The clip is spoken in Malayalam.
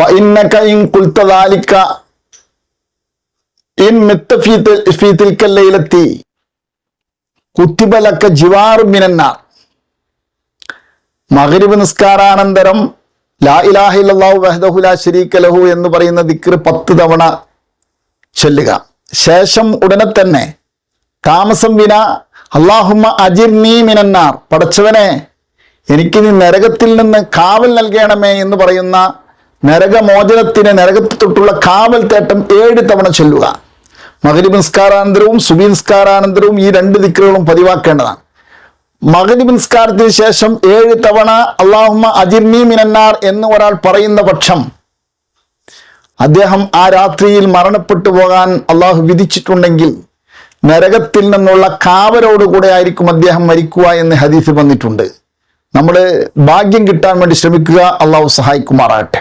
فإنك إن قلت ذلك إن مت في تلك الليلة كتب لك جوار من النار. മഗ്രിബ് നിസ്കാരാനന്തരം ലാ ഇലാഹ ഇല്ലല്ലാഹു വഹ്ദഹു ലാ ശരീക ലഹു എന്ന് പറയുന്ന ദിക്ർ 10 തവണ ചൊല്ലുക. ശേഷം ഉടനെ തന്നെ താമസം വിന അല്ലാഹുമ്മ അജിർനി മിനന്നാർ, പടച്ചവനെ എനിക്ക് നീ നരകത്തിൽ നിന്ന് കാവൽ നൽകണമേ എന്ന് പറയുന്ന നരകമോചനത്തിന്, നരകത്തിൽ തൊട്ടുള്ള കാവൽ തേട്ടം 7 തവണ ചൊല്ലുക. മഗ്രിബ് നിസ്കാരാനന്തരവും സുബഹി നിസ്കാരാനന്തരവും ഈ 2 ദിക്റുകളും പതിവാക്കേണ്ടതാണ്. മഗ്രിബ് നിസ്കാരത്തിന് ശേഷം 7 തവണ അല്ലാഹുമ്മ അജിർനി മിനന്നാർ എന്ന് ഒരാൾ പറയുന്ന പക്ഷം അദ്ദേഹം ആ രാത്രിയിൽ മരണപ്പെട്ടു പോകാൻ അള്ളാഹു വിധിച്ചിട്ടുണ്ടെങ്കിൽ നരകത്തിൽ നിന്നുള്ള കാവലോടുകൂടെ ആയിരിക്കും അദ്ദേഹം മരിക്കുക എന്ന് ഹദീസിൽ വന്നിട്ടുണ്ട്. നമ്മൾ ഭാഗ്യം കിട്ടാൻ വേണ്ടി ശ്രമിക്കുക. അള്ളാഹു സഹായിക്കുമാറാകട്ടെ.